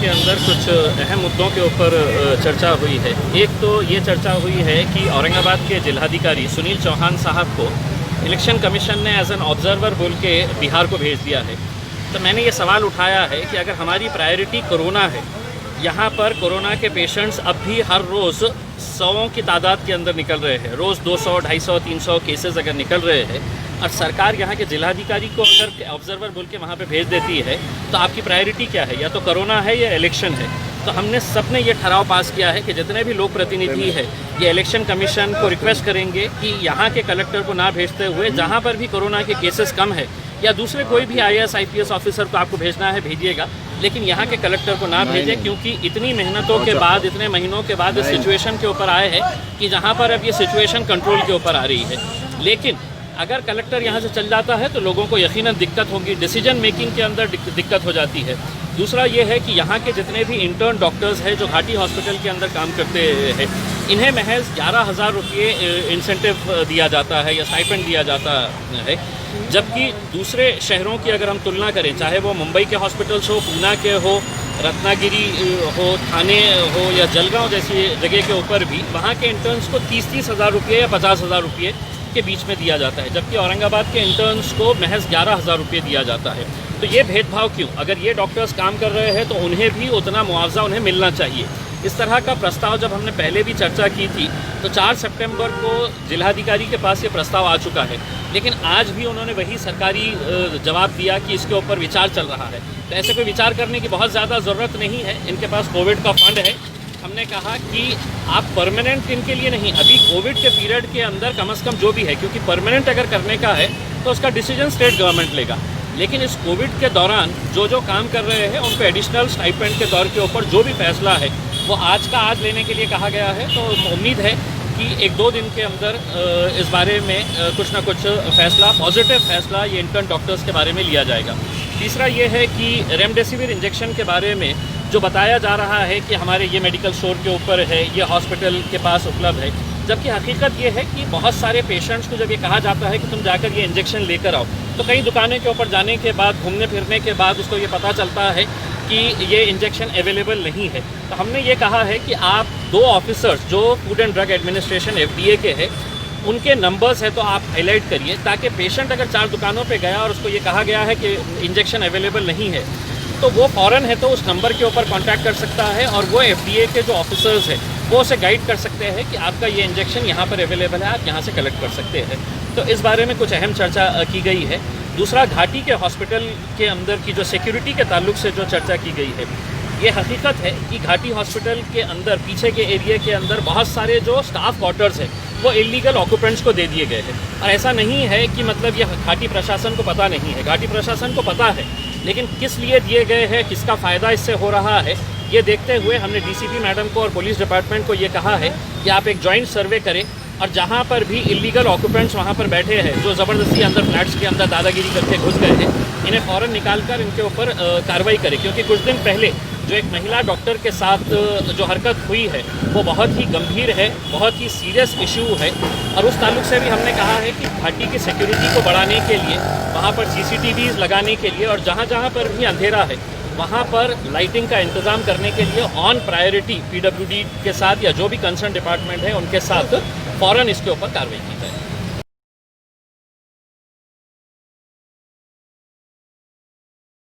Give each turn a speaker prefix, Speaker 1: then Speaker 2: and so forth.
Speaker 1: के अंदर कुछ अहम मुद्दों के ऊपर चर्चा हुई है। एक तो ये चर्चा हुई है कि औरंगाबाद के जिलाधिकारी सुनील चौहान साहब को इलेक्शन कमीशन ने एज एन ऑब्जर्वर बोल के बिहार को भेज दिया है। तो मैंने ये सवाल उठाया है कि अगर हमारी प्रायोरिटी कोरोना है, यहाँ पर कोरोना के पेशेंट्स अब भी हर रोज़ 100 की तादाद के अंदर निकल रहे हैं, रोज़ 200, 250, 300 केसेस अगर निकल रहे हैं और सरकार यहाँ के जिलाधिकारी को अगर ऑब्जर्वर बोल के वहाँ पे भेज देती है तो आपकी प्रायोरिटी क्या है? या तो कोरोना है या इलेक्शन है। तो हमने सबने ये ठराव पास किया है कि जितने भी लोक प्रतिनिधि है ये इलेक्शन कमीशन को रिक्वेस्ट करेंगे कि यहाँ के कलेक्टर को ना भेजते हुए जहाँ पर भी कोरोना के केसेस कम है या दूसरे कोई भी IAS IPS ऑफिसर को आपको भेजना है भेजिएगा, लेकिन यहाँ के कलेक्टर को ना भेजें, क्योंकि इतनी मेहनतों के बाद, इतने महीनों के बाद इस सिचुएशन के ऊपर आए हैं कि जहाँ पर अब ये सिचुएशन कंट्रोल के ऊपर आ रही है। लेकिन अगर कलेक्टर यहाँ से चल जाता है तो लोगों को यकीनन दिक्कत होगी, डिसीजन मेकिंग के अंदर दिक्कत हो जाती है। दूसरा ये है कि यहाँ के जितने भी इंटर्न डॉक्टर्स हैं जो घाटी हॉस्पिटल के अंदर काम करते हैं, इन्हें महज 11,000 रुपये इंसेंटिव दिया जाता है या स्टाइपेंड दिया जाता है, जबकि दूसरे शहरों की अगर हम तुलना करें, चाहे वो मुंबई के हॉस्पिटल्स हो, पूना के हो, रत्नागिरी हो, थाने हो या जलगांव जैसी जगह के ऊपर भी वहाँ के इंटर्न्स को 30-30 हज़ार रुपये या 50,000 रुपये के बीच में दिया जाता है, जबकि औरंगाबाद के इंटर्न्स को महज 11,000 रुपये दिया जाता है। तो ये भेदभाव क्यों? अगर ये डॉक्टर्स काम कर रहे हैं तो उन्हें भी उतना मुआवजा उन्हें मिलना चाहिए। इस तरह का प्रस्ताव जब हमने पहले भी चर्चा की थी तो 4 सितंबर को जिलाधिकारी के पास ये प्रस्ताव आ चुका है, लेकिन आज भी उन्होंने वही सरकारी जवाब दिया कि इसके ऊपर विचार चल रहा है। तो ऐसे कोई विचार करने की बहुत ज़्यादा ज़रूरत नहीं है, इनके पास कोविड का फंड है। हमने कहा कि आप परमानेंट इनके लिए नहीं, अभी कोविड के पीरियड के अंदर कम से कम जो भी है, क्योंकि परमानेंट अगर करने का है तो उसका डिसीजन स्टेट गवर्नमेंट लेगा, लेकिन इस कोविड के दौरान जो काम कर रहे हैं उन पर एडिशनल स्टाइपेंड के तौर के ऊपर जो भी फैसला है वो आज का आज लेने के लिए कहा गया है। तो उम्मीद है कि 1-2 दिन के अंदर इस बारे में कुछ ना कुछ फैसला, पॉजिटिव फैसला ये इंटर्न डॉक्टर्स के बारे में लिया जाएगा। तीसरा ये है कि रेमडेसिविर इंजेक्शन के बारे में जो बताया जा रहा है कि हमारे ये मेडिकल स्टोर के ऊपर है, ये हॉस्पिटल के पास उपलब्ध है, जबकि हकीकत ये है कि बहुत सारे पेशेंट्स को जब ये कहा जाता है कि तुम जाकर ये इंजेक्शन लेकर आओ, तो कई दुकानों के ऊपर जाने के बाद, घूमने फिरने के बाद उसको ये पता चलता है कि ये इंजेक्शन अवेलेबल नहीं है। तो हमने ये कहा है कि आप 2 ऑफिसर्स जो food and drug administration FDA के हैं, उनके नंबर्स है तो आप हाईलाइट करिए, ताकि पेशेंट अगर 4 दुकानों पे गया और उसको ये कहा गया है कि इंजेक्शन अवेलेबल नहीं है तो वो फ़ौरन है तो उस नंबर के ऊपर कांटेक्ट कर सकता है और वो FDA के जो ऑफिसर्स हैं वो उसे गाइड कर सकते हैं कि आपका ये इंजेक्शन यहाँ पर अवेलेबल है, आप यहाँ से कलेक्ट कर सकते हैं। तो इस बारे में कुछ अहम चर्चा की गई है। दूसरा, घाटी के हॉस्पिटल के अंदर की जो सिक्योरिटी के ताल्लुक से जो चर्चा की गई है, ये हकीकत है कि घाटी हॉस्पिटल के अंदर पीछे के एरिया के अंदर बहुत सारे जो स्टाफ क्वार्टर्स हैं वो इलीगल ऑक्यूपेंट्स को दे दिए गए हैं। और ऐसा नहीं है कि मतलब ये घाटी प्रशासन को पता नहीं है, घाटी प्रशासन को पता है, लेकिन किस लिए दिए गए हैं, किसका फ़ायदा इससे हो रहा है, ये देखते हुए हमने DCP मैडम को और पुलिस डिपार्टमेंट को ये कहा है कि आप एक जॉइंट सर्वे करें और जहाँ पर भी इलीगल ऑक्यूपेंट्स वहाँ पर बैठे हैं, जो ज़बरदस्ती अंदर फ्लैट्स के अंदर दादागिरी करके घुस गए हैं, इन्हें फ़ौरन निकाल कर इनके ऊपर कार्रवाई करें। क्योंकि कुछ दिन पहले जो एक महिला डॉक्टर के साथ जो हरकत हुई है वो बहुत ही गंभीर है, बहुत ही सीरियस इशू है, और उस ताल्लुक से भी हमने कहा है कि घाटी की सिक्योरिटी को बढ़ाने के लिए, वहाँ पर CCTVs लगाने के लिए और जहाँ जहाँ पर भी अंधेरा है वहाँ पर लाइटिंग का इंतज़ाम करने के लिए ऑन प्रायोरिटी PWD के साथ या जो भी कंसर्न डिपार्टमेंट है उनके साथ फ़ौरन इसके ऊपर कार्रवाई की जाए।